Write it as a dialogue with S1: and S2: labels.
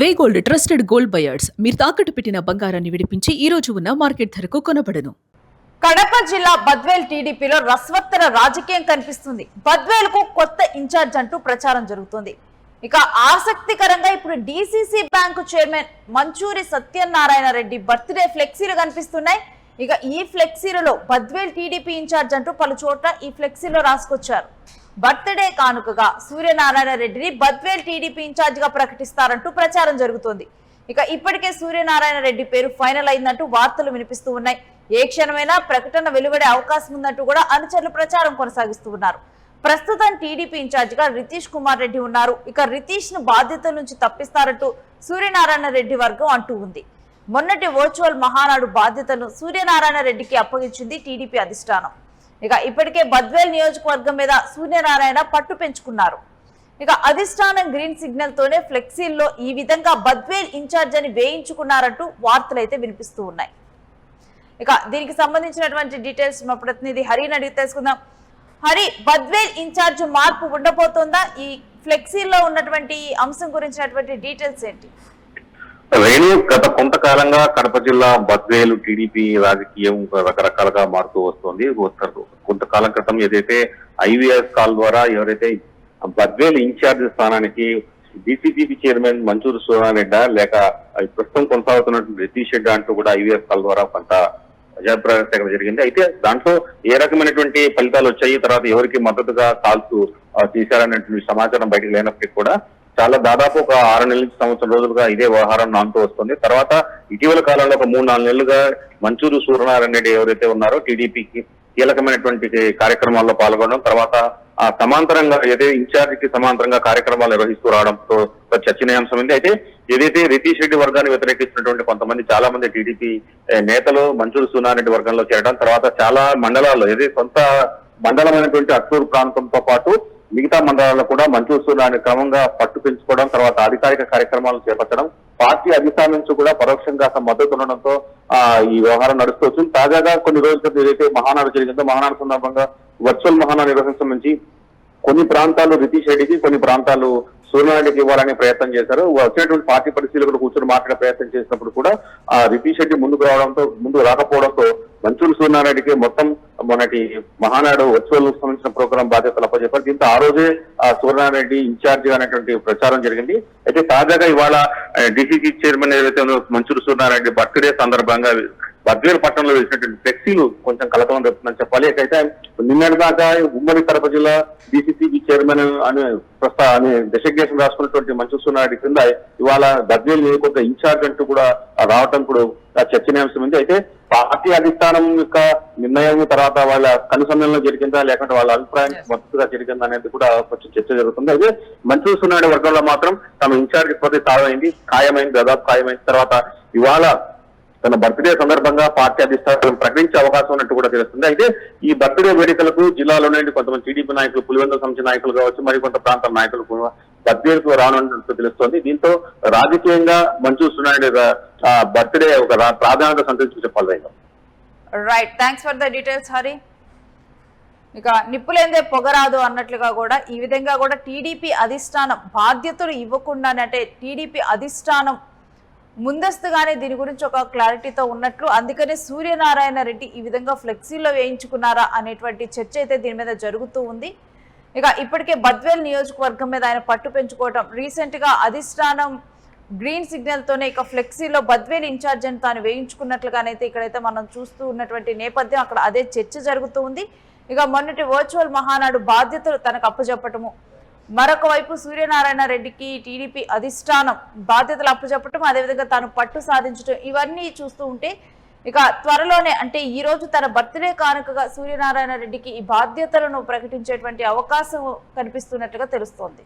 S1: వే gold trusted gold buyers మీరు తాకట్టు పెట్టిన బంగారాన్ని విడిపించి ఈ రోజు ఉన్న మార్కెట్ ధరకు కొనబడను.
S2: కడప జిల్లా బద్వేల్ టీడీపీలో రసవత్తర రాజకీయం కనిపిస్తుంది. బద్వేల్ కు కొత్త ఇన్ఛార్జ్ అంటూ ప్రచారం జరుగుతుంది. ఇక ఆసక్తికరంగా ఇప్పుడు DCC bank chairman manchurian Satyanarayana Reddy birthday ఫ్లెక్సీలు కనిపిస్తున్నాయి. ఇక ఈ ఫ్లెక్సీలలో బద్వేల్ టీడీపీ ఇన్ఛార్జ్ అంటూ పలు చోట్ల ఈ ఫ్లెక్సీలో రాసుకొచ్చారు. బర్త్డే కానుకగా సూర్యనారాయణ రెడ్డిని బద్వేల్ టీడీపీ ఇన్ఛార్జ్ గా ప్రకటిస్తారంటూ ప్రచారం జరుగుతోంది. ఇక ఇప్పటికే సూర్యనారాయణ రెడ్డి పేరు ఫైనల్ అయిందంటూ వార్తలు వినిపిస్తూ ఉన్నాయి. ఏ క్షణమైనా ప్రకటన వెలువడే అవకాశం ఉందంటూ కూడా అనుచరులు ప్రచారం కొనసాగిస్తూ ఉన్నారు. ప్రస్తుతం టీడీపీ ఇన్ఛార్జ్ గా రితీష్ కుమార్ రెడ్డి ఉన్నారు. ఇక రితీష్ ను బాధ్యతల నుంచి తప్పిస్తారంటూ సూర్యనారాయణ రెడ్డి వర్గం అంటూ ఉంది. మొన్నటి వర్చువల్ మహానాడు బాధ్యతను సూర్యనారాయణ రెడ్డికి అప్పగించింది టీడీపీ అధిష్టానం. ఇక ఇప్పటికే బద్వేల్ నియోజకవర్గం మీద సూర్యనారాయణ పట్టు పెంచుకున్నారు. ఇక అధిష్టానం గ్రీన్ సిగ్నల్ తోనే ఫ్లెక్సీల్లో ఈ విధంగా బద్వేల్ ఇన్ఛార్జ్ అని వేయించుకున్నారంటూ వార్తలు అయితే వినిపిస్తూ ఉన్నాయి. ఇక దీనికి సంబంధించినటువంటి డీటెయిల్స్ మా ప్రతినిధి హరిని అడిగి తెలుసుకుందాం. హరి, బద్వేల్ ఇన్ఛార్జ్ మార్పు ఉండబోతోందా? ఈ ఫ్లెక్సీల్లో ఉన్నటువంటి అంశం గురించినటువంటి డీటెయిల్స్ ఏంటి?
S3: రేణు, గత కొంతకాలంగా కడప జిల్లా బద్వేలు టీడీపీ రాజకీయం రకరకాలుగా మారుతూ వస్తోంది. కొంతకాలం క్రితం ఏదైతే ఐవీఎస్ కాల్ ద్వారా ఎవరైతే బద్వేలు ఇన్ఛార్జ్ స్థానానికి డిసిసిబి చైర్మన్ మంచూరు సూర్యారెడ్డి లేక ప్రస్తుతం కొనసాగుతున్నటువంటి రితీష్ రెడ్డి అంటూ కూడా ఐవీఎస్ కాల్ ద్వారా కొంత ప్రజాభిప్రాయ సేకరణ జరిగింది. అయితే దాంట్లో ఏ రకమైనటువంటి ఫలితాలు వచ్చాయి, తర్వాత ఎవరికి మద్దతుగా కాల్స్ తీశారనేటువంటి సమాచారం బయటకు లేనప్పటికీ కూడా చాలా దాదాపు ఒక 6 నెలల నుంచి సంవత్సరం రోజులుగా ఇదే వ్యవహారం నాంతూ వస్తుంది. తర్వాత ఇటీవల కాలంలో ఒక 3-4 నెలలుగా మంచూరు సూర్యనారాయణ రెడ్డి ఎవరైతే ఉన్నారో టీడీపీకి కీలకమైనటువంటి కార్యక్రమాల్లో పాల్గొనడం, తర్వాత ఆ సమాంతరంగా ఇన్ఛార్జ్ కి సమాంతరంగా కార్యక్రమాలు నిర్వహిస్తూ రావడంతో చర్చనీయాంశం ఉంది. అయితే ఏదైతే రితీష్ రెడ్డి వర్గాన్ని వ్యతిరేకిస్తున్నటువంటి కొంతమంది చాలా మంది టీడీపీ నేతలు మంచూరు సూర్యనారాయణ రెడ్డి వర్గంలో చేరడం, తర్వాత చాలా మండలాల్లో సొంత మండలమైనటువంటి అట్టూరు ప్రాంతంతో పాటు మిగతా మండలాల్లో కూడా మంచూరు సూర్యనారాయణ క్రమంగా పట్టు పెంచుకోవడం, తర్వాత అధికారిక కార్యక్రమాలను చేపట్టడం, పార్టీ అధిష్టానం నుంచి కూడా పరోక్షంగా మద్దతు ఉండడంతో ఈ వ్యవహారం నడుస్తూ వచ్చింది. తాజాగా కొన్ని రోజుల క్రితం ఏదైతే మహానాడు జరిగిందో, మహానాడు సందర్భంగా వర్చువల్ మహానాడు నిర్వహించడం నుంచి కొన్ని ప్రాంతాలు రితీష్ రెడ్డికి, కొన్ని ప్రాంతాలు సూర్యనారాయణకి ఇవ్వాలని ప్రయత్నం చేశారు. వచ్చినటువంటి పార్టీ పరిశీలకులు కూర్చొని మాట్లాడే ప్రయత్నం చేసినప్పుడు కూడా ఆ రితీష్ రెడ్డి ముందుకు రాకపోవడంతో మంచూరు సూర్యనారాయణకి మొత్తం మొన్నటి మహానాడు వర్చువల్ సంబంధించిన ప్రోగ్రాం బాధ్యతలు అప్పచెప్పారు. దీంతో ఆ రోజే సూర్యనారాయణ రెడ్డి ఇన్ఛార్జ్ అనేటువంటి ప్రచారం జరిగింది. అయితే తాజాగా ఇవాళ డిసిసి చైర్మన్ ఏదైతే మంచూరు సూర్యనారాయణ రెడ్డి బర్త్డే సందర్భంగా బద్వేలు పట్టణంలో వేసినటువంటి ఫ్లెక్సీలు కొంచెం కలకలం రేపుతుందని చెప్పాలి. అయితే నిన్నటి దాకా ఉమ్మడి కడప జిల్లా డిసిసిబి చైర్మన్ అనే డెసిగ్నేషన్ రాసుకున్నటువంటి మంచూరు సూర్యనారాయణ కింద ఇవాళ బద్వేలు నియోజకవర్గ ఇన్ఛార్జ్ అంటూ కూడా రావడం కూడా చర్చనీయాంశం ఉంది. అయితే పార్టీ అధిష్టానం యొక్క నిర్ణయం తర్వాత వాళ్ళ కనుసమ్మేళనం జరిగిందా, లేకుంటే వాళ్ళ అభిప్రాయానికి మద్దతుగా జరిగిందా అనేది కూడా కొంచెం చర్చ జరుగుతుంది. అయితే మంచూరు సూర్యనారాయణ వర్గంలో మాత్రం తమ ఇన్ఛార్జ్ పదవి ఖాయమైంది, దాదాపు ఖాయమైంది. తర్వాత ఇవాళ తన బర్త్డే సందర్భంగా పార్టీ అధిష్టానం ప్రకటించే అవకాశం ఉన్నట్టు కూడా తెలుస్తుంది. అయితే ఈ బర్త్డే వేడుకలకు జిల్లాలోనే కొంతమంది టీడీపీ నాయకులు, పులివెందుల సంబంధించిన నాయకులు కావచ్చు, మరికొంత ప్రాంతాల నాయకులు కూడా బర్త్డేకు రానున్నట్టు తెలుస్తోంది. దీంతో రాజకీయంగా మంచూరు సూర్యనారాయణ బర్త్డే ఒక ప్రాధాన్యత సంతరించుకు చెప్పాలి.
S2: Right, thanks for the details Hari. ఇక నిప్పులేందే పొగరాదు అన్నట్లుగా కూడా ఈ విధంగా కూడా టీడీపీ అధిష్టానం బాధ్యతలు ఇవ్వకుండానే, అంటే టీడీపీ అధిష్టానం ముందస్తుగానే దీని గురించి ఒక క్లారిటీతో ఉన్నట్లు, అందుకనే సూర్యనారాయణ రెడ్డి ఈ విధంగా ఫ్లెక్సీలో వేయించుకున్నారా అనేటువంటి చర్చ అయితే దీని మీద జరుగుతూ ఉంది. ఇక ఇప్పటికే బద్వేల్ నియోజకవర్గం మీద ఆయన పట్టు పెంచుకోవటం, రీసెంట్ గా అధిష్టానం గ్రీన్ సిగ్నల్ తోనే ఇక ఫ్లెక్సీలో బద్వేల్ ఇన్ఛార్జ్ అని తాను వేయించుకున్నట్లుగానైతే ఇక్కడైతే మనం చూస్తూ ఉన్నటువంటి నేపథ్యం, అక్కడ అదే చర్చ జరుగుతూ ఉంది. ఇక మొన్నటి వర్చువల్ మహానాడు బాధ్యతలు తనకు అప్పచెప్పటము, మరొక వైపు సూర్యనారాయణ రెడ్డికి టీడీపీ అధిష్టానం బాధ్యతలు అప్పచెప్పటం, అదేవిధంగా తాను పట్టు సాధించడం, ఇవన్నీ చూస్తూ ఉంటే ఇక త్వరలోనే, అంటే ఈ రోజు తన బర్త్డే కానుకగా సూర్యనారాయణ రెడ్డికి ఈ బాధ్యతలను ప్రకటించేటువంటి అవకాశం కనిపిస్తున్నట్లుగా తెలుస్తోంది.